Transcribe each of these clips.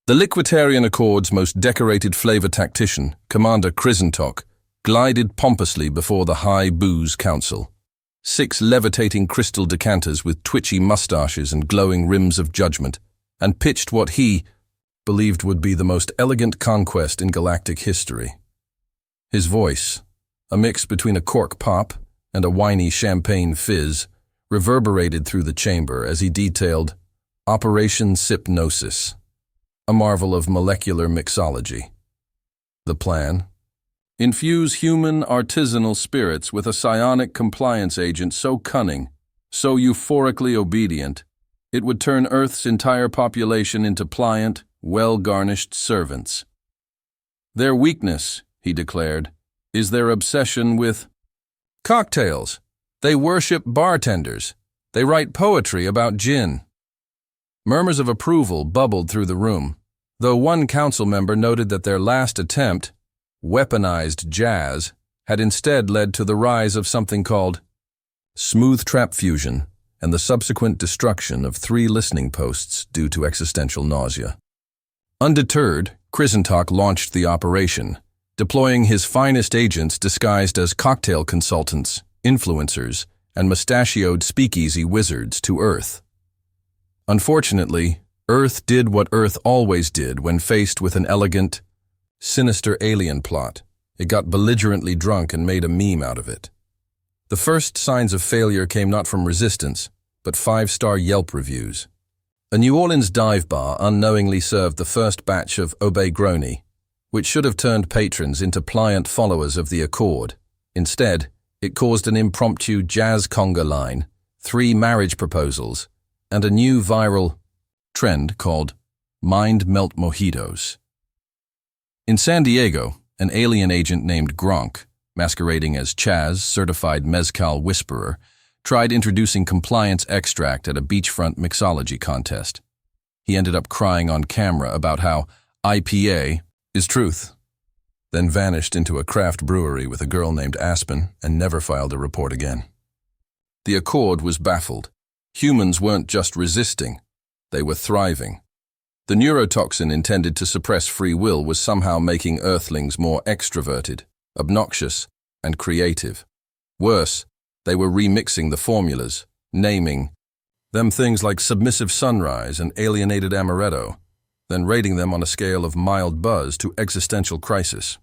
The Liquitarian Accord's most decorated flavor tactician, Commander Krizentok, glided pompously before the High Booze Council. 6 levitating crystal decanters with twitchy mustaches and glowing rims of judgment, and pitched what he believed would be the most elegant conquest in galactic history. His voice, a mix between a cork pop and a whiny champagne fizz, reverberated through the chamber as he detailed Operation Sypnosis, a marvel of molecular mixology. The plan? Infuse human artisanal spirits with a psionic compliance agent so cunning, so euphorically obedient, it would turn Earth's entire population into pliant, well-garnished servants. Their weakness, he declared, is their obsession with cocktails. They worship bartenders. They write poetry about gin. Murmurs of approval bubbled through the room, though one council member noted that their last attempt, weaponized jazz, had instead led to the rise of something called smooth trap fusion and the subsequent destruction of 3 listening posts due to existential nausea. Undeterred, Krizentok launched the operation, deploying his finest agents disguised as cocktail consultants, influencers, and mustachioed speakeasy wizards to Earth. Unfortunately, Earth did what Earth always did when faced with an elegant, sinister alien plot. It got belligerently drunk and made a meme out of it. The first signs of failure came not from resistance, but 5-star Yelp reviews. A New Orleans dive bar unknowingly served the first batch of Obey Grony, which should have turned patrons into pliant followers of the Accord. Instead, it caused an impromptu jazz conga line, 3 marriage proposals, and a new viral trend called Mind Melt Mojitos. In San Diego, an alien agent named Gronk, masquerading as Chaz, certified mezcal whisperer, tried introducing compliance extract at a beachfront mixology contest. He ended up crying on camera about how IPA is truth, then vanished into a craft brewery with a girl named Aspen and never filed a report again. The Accord was baffled. Humans weren't just resisting, they were thriving. The neurotoxin intended to suppress free will was somehow making Earthlings more extroverted, obnoxious, and creative. Worse, they were remixing the formulas, naming them things like submissive sunrise and alienated amaretto, then rating them on a scale of mild buzz to existential crisis.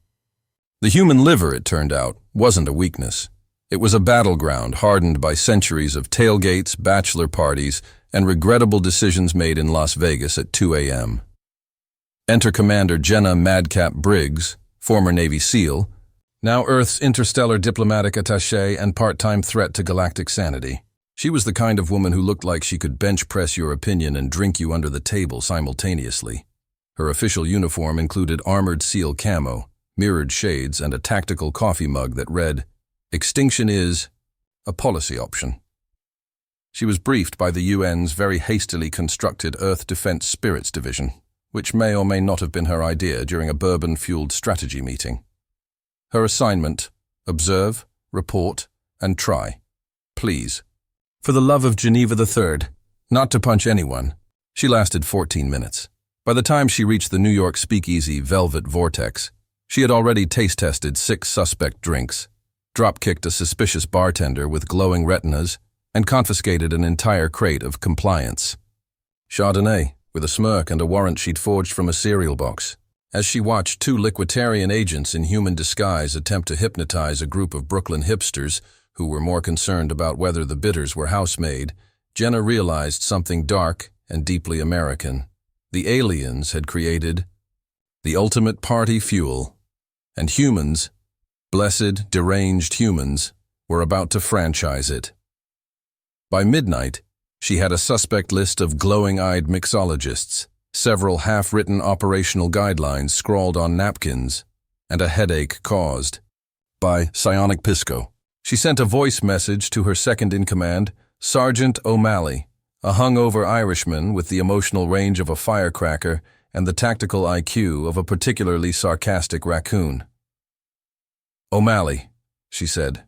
The human liver, it turned out, wasn't a weakness. It was a battleground hardened by centuries of tailgates, bachelor parties, and regrettable decisions made in Las Vegas at 2 a.m. Enter Commander Jenna Madcap Briggs, former Navy SEAL, now Earth's interstellar diplomatic attaché and part-time threat to galactic sanity. She was the kind of woman who looked like she could bench press your opinion and drink you under the table simultaneously. Her official uniform included armored SEAL camo, mirrored shades, and a tactical coffee mug that read, "Extinction is a policy option." She was briefed by the UN's very hastily constructed Earth Defense Spirits Division, which may or may not have been her idea during a bourbon-fueled strategy meeting. Her assignment: observe, report, and try. Please. For the love of Geneva III, not to punch anyone. She lasted 14 minutes. By the time she reached the New York speakeasy Velvet Vortex, she had already taste-tested 6 suspect drinks, drop-kicked a suspicious bartender with glowing retinas, and confiscated an entire crate of compliance Chardonnay, with a smirk and a warrant she'd forged from a cereal box. As she watched 2 liquitarian agents in human disguise attempt to hypnotize a group of Brooklyn hipsters who were more concerned about whether the bitters were house-made, Jenna realized something dark and deeply American. The aliens had created the ultimate party fuel, and humans, blessed, deranged humans, were about to franchise it. By midnight, she had a suspect list of glowing-eyed mixologists, several half-written operational guidelines scrawled on napkins, and a headache caused by psionic pisco. She sent a voice message to her second-in-command, Sergeant O'Malley, a hungover Irishman with the emotional range of a firecracker and the tactical IQ of a particularly sarcastic raccoon. "O'Malley," she said,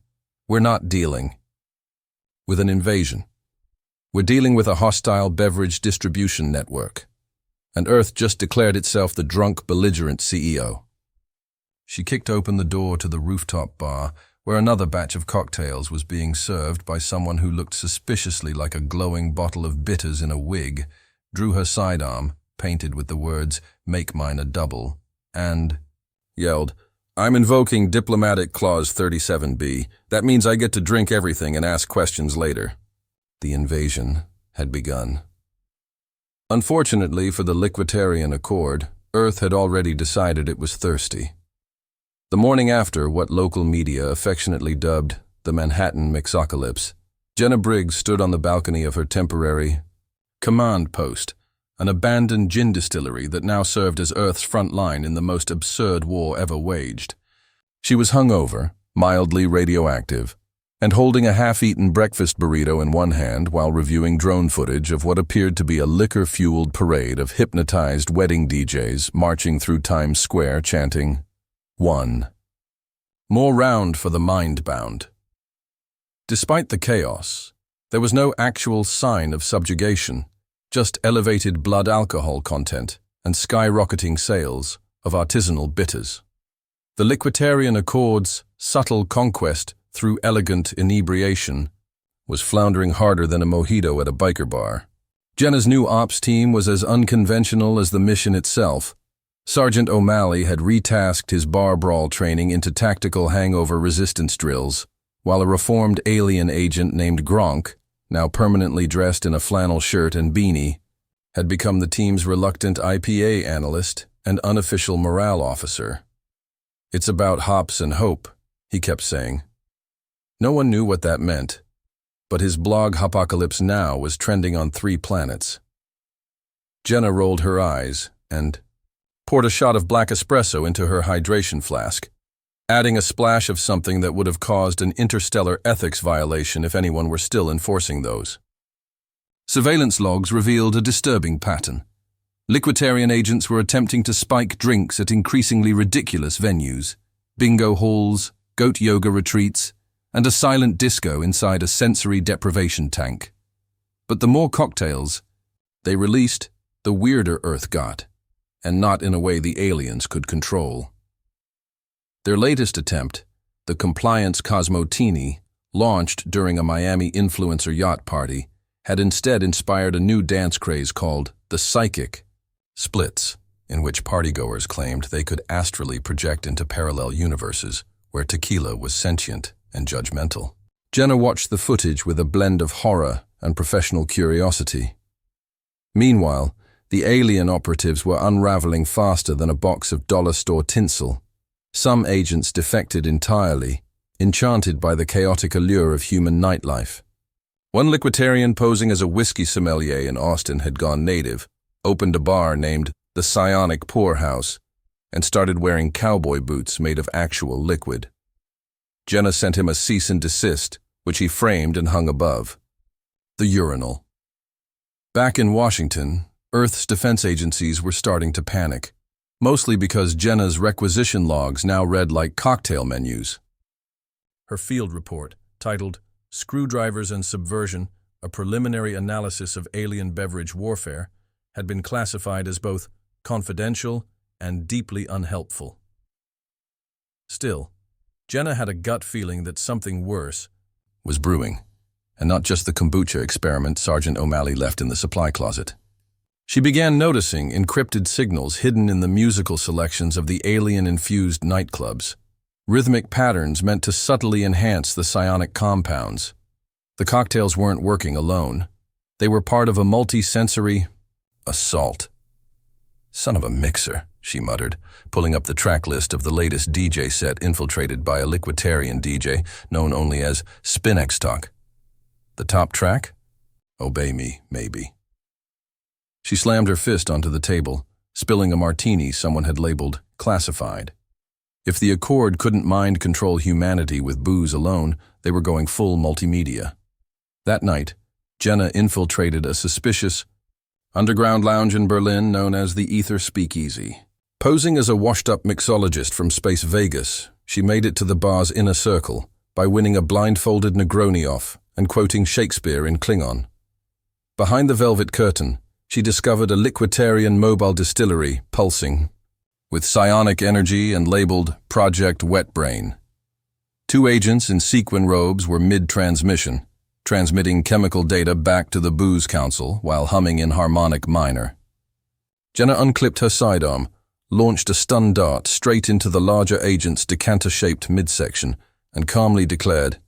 "we're not dealing with an invasion. We're dealing with a hostile beverage distribution network. and Earth just declared itself the drunk, belligerent CEO. She kicked open the door to the rooftop bar, where another batch of cocktails was being served by someone who looked suspiciously like a glowing bottle of bitters in a wig, drew her sidearm, painted with the words, "Make mine a double," and yelled, "I'm invoking Diplomatic Clause 37B. That means I get to drink everything and ask questions later." The invasion had begun. Unfortunately for the Liquitarian Accord, Earth had already decided it was thirsty. The morning after what local media affectionately dubbed the Manhattan Mixocalypse, Jenna Briggs stood on the balcony of her temporary command post, an abandoned gin distillery that now served as Earth's front line in the most absurd war ever waged. She was hungover, mildly radioactive, and holding a half-eaten breakfast burrito in one hand while reviewing drone footage of what appeared to be a liquor-fueled parade of hypnotized wedding DJs marching through Times Square chanting, "One. More round for the mind-bound." Despite the chaos, there was no actual sign of subjugation, just elevated blood alcohol content and skyrocketing sales of artisanal bitters. The Liquitarian Accord's subtle conquest through elegant inebriation was floundering harder than a mojito at a biker bar. Jenna's new ops team was as unconventional as the mission itself. Sergeant O'Malley had retasked his bar brawl training into tactical hangover resistance drills, while a reformed alien agent named Gronk, now permanently dressed in a flannel shirt and beanie, had become the team's reluctant IPA analyst and unofficial morale officer. "It's about hops and hope," he kept saying. No one knew what that meant, but his blog Hopocalypse Now was trending on 3 planets. Jenna rolled her eyes and poured a shot of black espresso into her hydration flask, adding a splash of something that would have caused an interstellar ethics violation if anyone were still enforcing those. Surveillance logs revealed a disturbing pattern. Liquitarian agents were attempting to spike drinks at increasingly ridiculous venues, bingo halls, goat yoga retreats, and a silent disco inside a sensory deprivation tank. But the more cocktails they released, the weirder Earth got, and not in a way the aliens could control. Their latest attempt, the Compliance Cosmotini, launched during a Miami influencer yacht party, had instead inspired a new dance craze called the Psychic Splits, in which partygoers claimed they could astrally project into parallel universes where tequila was sentient and judgmental. Jenna watched the footage with a blend of horror and professional curiosity. Meanwhile, the alien operatives were unraveling faster than a box of dollar store tinsel. Some agents defected entirely, enchanted by the chaotic allure of human nightlife. One Liquitarian posing as a whiskey sommelier in Austin had gone native, opened a bar named the Psionic Poorhouse, and started wearing cowboy boots made of actual liquid. Jenna sent him a cease and desist, which he framed and hung above the urinal. Back in Washington, Earth's defense agencies were starting to panic, mostly because Jenna's requisition logs now read like cocktail menus. Her field report, titled "Screwdrivers and Subversion, a Preliminary Analysis of Alien Beverage Warfare," had been classified as both confidential and deeply unhelpful. Still, Jenna had a gut feeling that something worse was brewing, and not just the kombucha experiment Sergeant O'Malley left in the supply closet. She began noticing encrypted signals hidden in the musical selections of the alien-infused nightclubs, rhythmic patterns meant to subtly enhance the psionic compounds. The cocktails weren't working alone. They were part of a multi-sensory assault. "Son of a mixer," she muttered, pulling up the track list of the latest DJ set infiltrated by a Liquitarian DJ known only as Spinextalk. The top track? Obey Me, Maybe. She slammed her fist onto the table, spilling a martini someone had labeled classified. If the Accord couldn't mind control humanity with booze alone, they were going full multimedia. That night, Jenna infiltrated a suspicious underground lounge in Berlin known as the Ether Speakeasy. Posing as a washed-up mixologist from Space Vegas, she made it to the bar's inner circle by winning a blindfolded Negroni off and quoting Shakespeare in Klingon. Behind the velvet curtain, she discovered a liquitarian mobile distillery pulsing with psionic energy and labeled Project Wetbrain. 2 agents in sequin robes were mid-transmission, transmitting chemical data back to the Booze Council while humming in harmonic minor. Jenna unclipped her sidearm, launched a stun dart straight into the larger agent's decanter-shaped midsection, and calmly declared,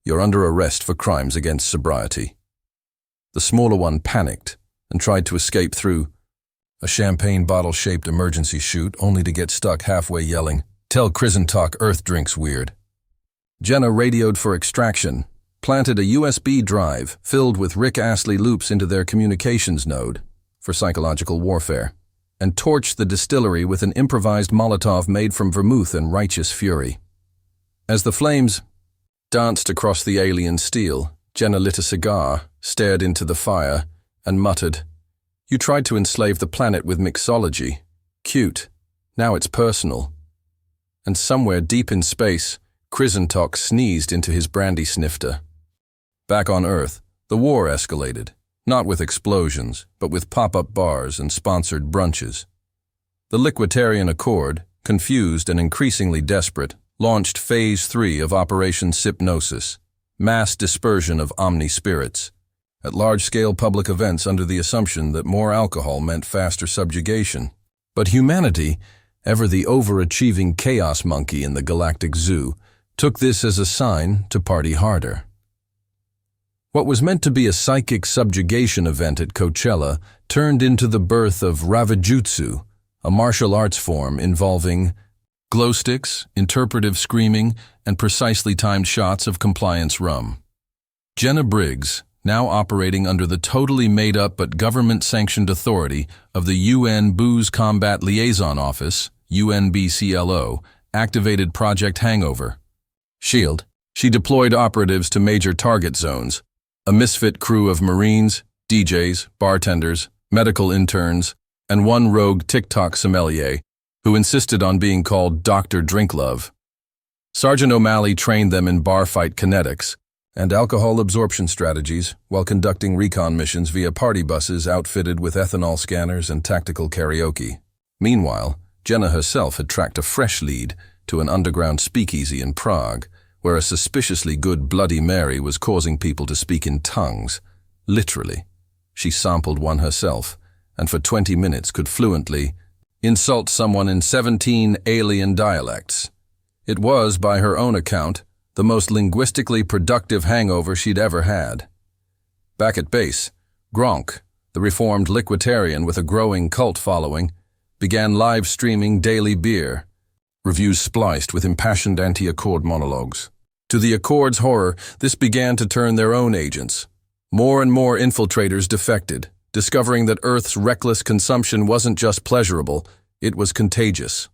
"You're under arrest for crimes against sobriety." The smaller one panicked and tried to escape through a champagne bottle-shaped emergency chute, only to get stuck halfway yelling, "Tell Krizentok Earth drinks weird." Jenna radioed for extraction, planted a USB drive filled with Rick Astley loops into their communications node for psychological warfare, and torched the distillery with an improvised Molotov made from vermouth and righteous fury. As the flames danced across the alien steel, Jenna lit a cigar, stared into the fire, and muttered, "You tried to enslave the planet with mixology. Cute. Now it's personal." And somewhere deep in space, Krizentok sneezed into his brandy snifter. Back on Earth, the war escalated, not with explosions, but with pop-up bars and sponsored brunches. The Liquitarian Accord, confused and increasingly desperate, launched Phase 3 of Operation Hypnosis, mass dispersion of omni-spirits, at large-scale public events under the assumption that more alcohol meant faster subjugation. But humanity, ever the overachieving chaos monkey in the galactic zoo, took this as a sign to party harder. What was meant to be a psychic subjugation event at Coachella turned into the birth of Ravijutsu, a martial arts form involving glow sticks, interpretive screaming, and precisely timed shots of compliance rum. Jenna Briggs, now operating under the totally made-up but government-sanctioned authority of the UN Booze Combat Liaison Office, UNBCLO, activated Project Hangover. SHIELD. She deployed operatives to major target zones, a misfit crew of Marines, DJs, bartenders, medical interns, and one rogue TikTok sommelier who insisted on being called Dr. Drinklove. Sergeant O'Malley trained them in bar fight kinetics and alcohol absorption strategies while conducting recon missions via party buses outfitted with ethanol scanners and tactical karaoke. Meanwhile, Jenna herself had tracked a fresh lead to an underground speakeasy in Prague, where a suspiciously good Bloody Mary was causing people to speak in tongues. Literally. She sampled one herself, and for 20 minutes could fluently insult someone in 17 alien dialects. It was, by her own account, the most linguistically productive hangover she'd ever had. Back at base, Gronk, the reformed liquitarian with a growing cult following, began live streaming daily beer, reviews spliced with impassioned anti-Accord monologues. To the Accord's horror, this began to turn their own agents. More and more infiltrators defected, discovering that Earth's reckless consumption wasn't just pleasurable, it was contagious.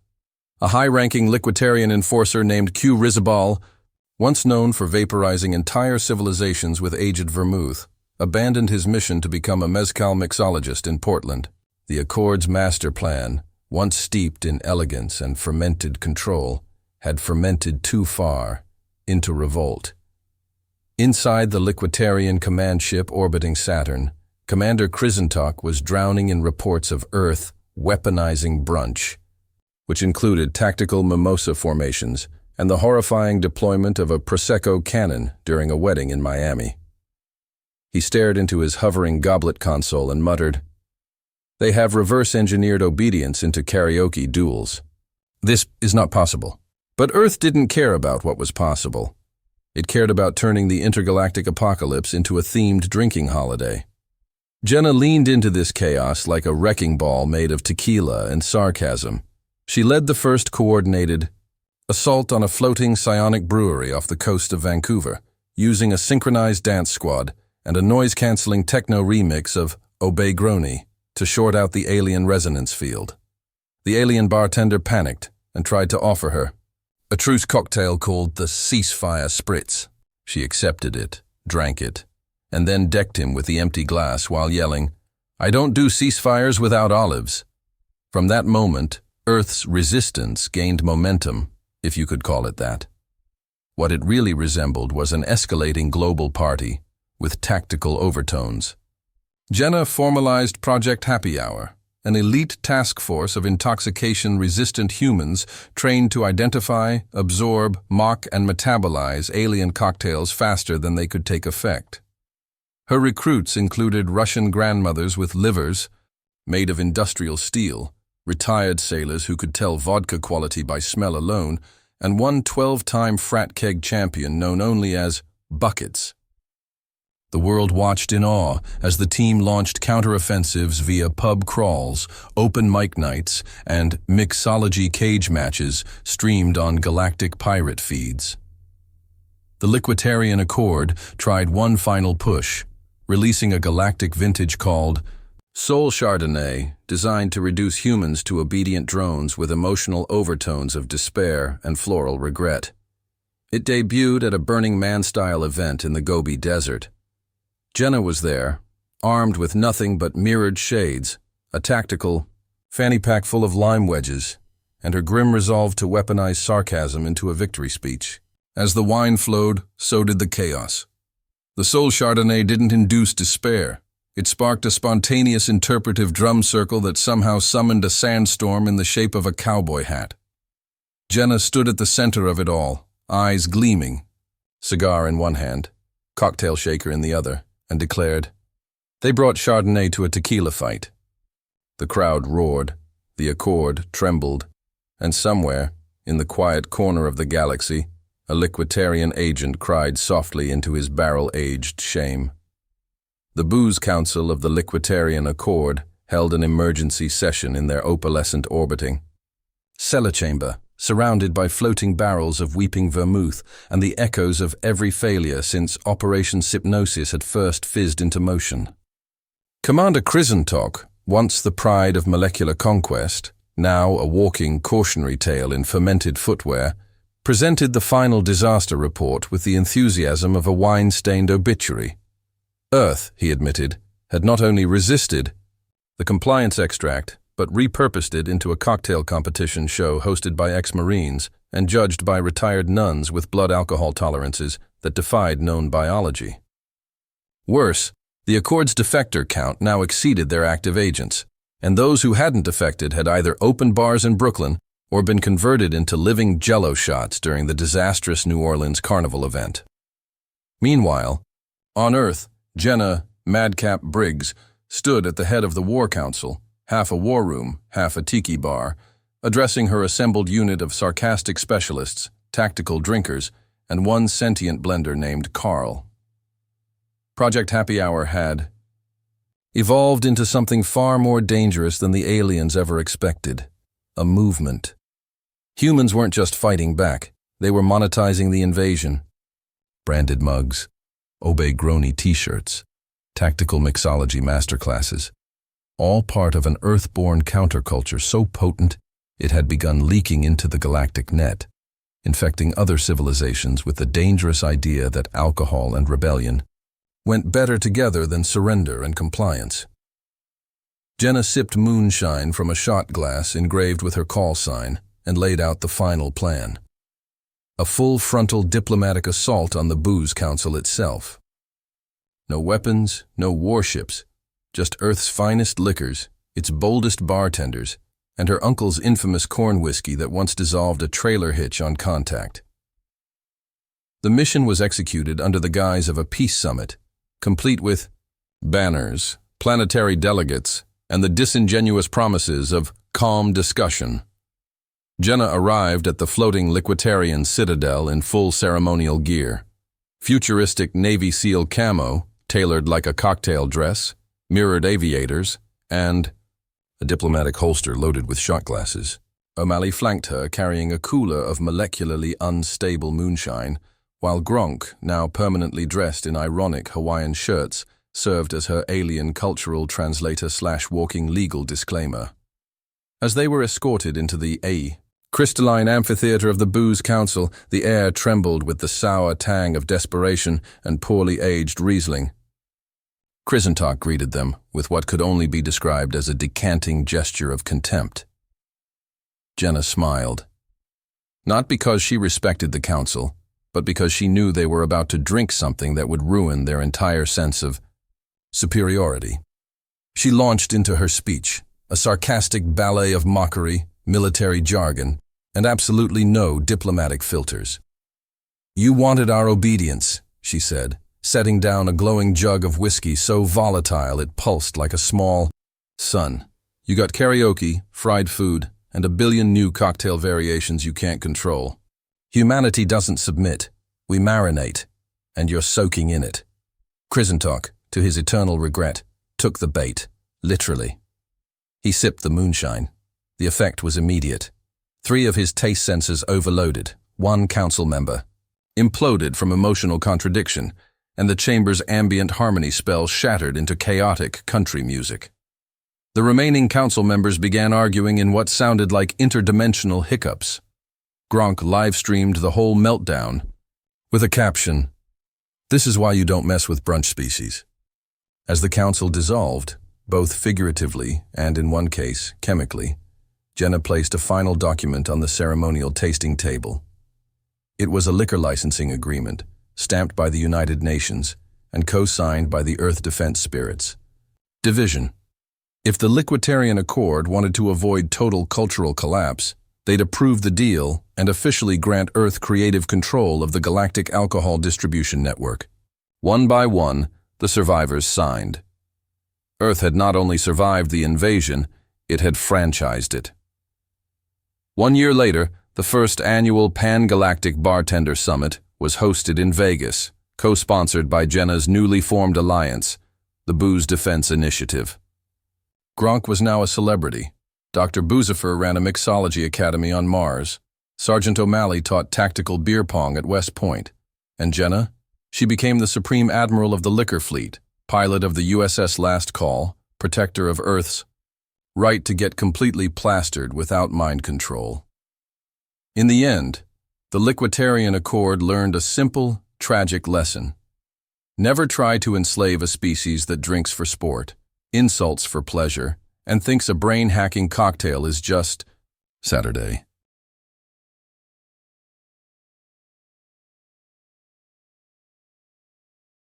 A high-ranking liquitarian enforcer named Q Rizabal, once known for vaporizing entire civilizations with aged vermouth, abandoned his mission to become a mezcal mixologist in Portland. The Accord's master plan, once steeped in elegance and fermented control, had fermented too far, into revolt. Inside the liquitarian command ship orbiting Saturn, Commander Krizentok was drowning in reports of Earth weaponizing brunch, which included tactical mimosa formations and the horrifying deployment of a Prosecco cannon during a wedding in Miami. He stared into his hovering goblet console and muttered, "They have reverse-engineered obedience into karaoke duels. This is not possible." But Earth didn't care about what was possible. It cared about turning the intergalactic apocalypse into a themed drinking holiday. Jenna leaned into this chaos like a wrecking ball made of tequila and sarcasm. She led the first coordinated assault on a floating psionic brewery off the coast of Vancouver, using a synchronized dance squad and a noise-canceling techno remix of Obey Grony to short out the alien resonance field. The alien bartender panicked and tried to offer her a truce cocktail called the Ceasefire Spritz. She accepted it, drank it, and then decked him with the empty glass while yelling, "I don't do ceasefires without olives." From that moment, Earth's resistance gained momentum, if you could call it that. What it really resembled was an escalating global party with tactical overtones. Jenna formalized Project Happy Hour, an elite task force of intoxication-resistant humans trained to identify, absorb, mock, and metabolize alien cocktails faster than they could take effect. Her recruits included Russian grandmothers with livers made of industrial steel, retired sailors who could tell vodka quality by smell alone, and one 12-time frat keg champion known only as Buckets. The world watched in awe as the team launched counteroffensives via pub crawls, open mic nights, and mixology cage matches streamed on galactic pirate feeds. The Liquitarian Accord tried one final push, releasing a galactic vintage called Soul Chardonnay, designed to reduce humans to obedient drones with emotional overtones of despair and floral regret. It debuted at a Burning Man-style event in the Gobi Desert. Jenna was there, armed with nothing but mirrored shades, a tactical fanny pack full of lime wedges, and her grim resolve to weaponize sarcasm into a victory speech. As the wine flowed, so did the chaos. The Soul Chardonnay didn't induce despair. It sparked a spontaneous interpretive drum circle that somehow summoned a sandstorm in the shape of a cowboy hat. Jenna stood at the center of it all, eyes gleaming, cigar in one hand, cocktail shaker in the other, and declared, "They brought Chardonnay to a tequila fight." The crowd roared, the Accord trembled, and somewhere, in the quiet corner of the galaxy, a Liquitarian agent cried softly into his barrel-aged shame. The Booze Council of the Liquitarian Accord held an emergency session in their opalescent orbiting cellar chamber, surrounded by floating barrels of weeping vermouth and the echoes of every failure since Operation Hypnosis had first fizzed into motion. Commander Krizentok, once the pride of molecular conquest, now a walking cautionary tale in fermented footwear, presented the final disaster report with the enthusiasm of a wine-stained obituary. Earth, he admitted, had not only resisted the compliance extract, but repurposed it into a cocktail competition show hosted by ex-Marines and judged by retired nuns with blood alcohol tolerances that defied known biology. Worse, the Accord's defector count now exceeded their active agents, and those who hadn't defected had either opened bars in Brooklyn or been converted into living Jell-O shots during the disastrous New Orleans Carnival event. Meanwhile, on Earth, Jenna Madcap Briggs stood at the head of the War Council, half a war room, half a tiki bar, addressing her assembled unit of sarcastic specialists, tactical drinkers, and one sentient blender named Carl. Project Happy Hour had evolved into something far more dangerous than the aliens ever expected: a movement. Humans weren't just fighting back, they were monetizing the invasion. Branded mugs, Obey Grony t-shirts, tactical mixology masterclasses, all part of an Earth-born counterculture so potent it had begun leaking into the galactic net, infecting other civilizations with the dangerous idea that alcohol and rebellion went better together than surrender and compliance. Jenna sipped moonshine from a shot glass engraved with her call sign and laid out the final plan. A full-frontal diplomatic assault on the Booze Council itself. No weapons, no warships, just Earth's finest liquors, its boldest bartenders, and her uncle's infamous corn whiskey that once dissolved a trailer hitch on contact. The mission was executed under the guise of a peace summit, complete with banners, planetary delegates, and the disingenuous promises of calm discussion. Jenna arrived at the floating Liquitarian citadel in full ceremonial gear. Futuristic Navy SEAL camo, tailored like a cocktail dress, mirrored aviators, and a diplomatic holster loaded with shot glasses. O'Malley flanked her, carrying a cooler of molecularly unstable moonshine, while Gronk, now permanently dressed in ironic Hawaiian shirts, served as her alien cultural translator/walking legal disclaimer. As they were escorted into the crystalline amphitheater of the Booze Council, the air trembled with the sour tang of desperation and poorly aged Riesling. Krizentok greeted them with what could only be described as a decanting gesture of contempt. Jenna smiled. Not because she respected the council, but because she knew they were about to drink something that would ruin their entire sense of superiority. She launched into her speech, a sarcastic ballet of mockery, military jargon, and absolutely no diplomatic filters. "You wanted our obedience," she said, setting down a glowing jug of whiskey so volatile it pulsed like a small sun. "You got karaoke, fried food, and a billion new cocktail variations you can't control. Humanity doesn't submit. We marinate, and you're soaking in it." Krizentok, to his eternal regret, took the bait, literally. He sipped the moonshine. The effect was immediate. 3 of his taste sensors overloaded. 1 council member imploded from emotional contradiction, and the chamber's ambient harmony spell shattered into chaotic country music. The remaining council members began arguing in what sounded like interdimensional hiccups. Gronk live-streamed the whole meltdown with a caption, "This is why you don't mess with brunch species." As the council dissolved, both figuratively and, in one case, chemically, Jenna placed a final document on the ceremonial tasting table. It was a liquor licensing agreement, stamped by the United Nations and co-signed by the Earth Defense Spirits. Division. If the Liquitarian Accord wanted to avoid total cultural collapse, they'd approve the deal and officially grant Earth creative control of the galactic alcohol distribution network. One by one, the survivors signed. Earth had not only survived the invasion, it had franchised it. 1 year later, the first annual Pan-Galactic Bartender Summit was hosted in Vegas, co-sponsored by Jenna's newly formed alliance, the Booze Defense Initiative. Gronk was now a celebrity. Dr. Boozifer ran a mixology academy on Mars. Sergeant O'Malley taught tactical beer pong at West Point. And Jenna? She became the Supreme Admiral of the Liquor Fleet, pilot of the USS Last Call, protector of Earth's right to get completely plastered without mind control. In the end, the Liquitarian Accord learned a simple, tragic lesson. Never try to enslave a species that drinks for sport, insults for pleasure, and thinks a brain-hacking cocktail is just Saturday.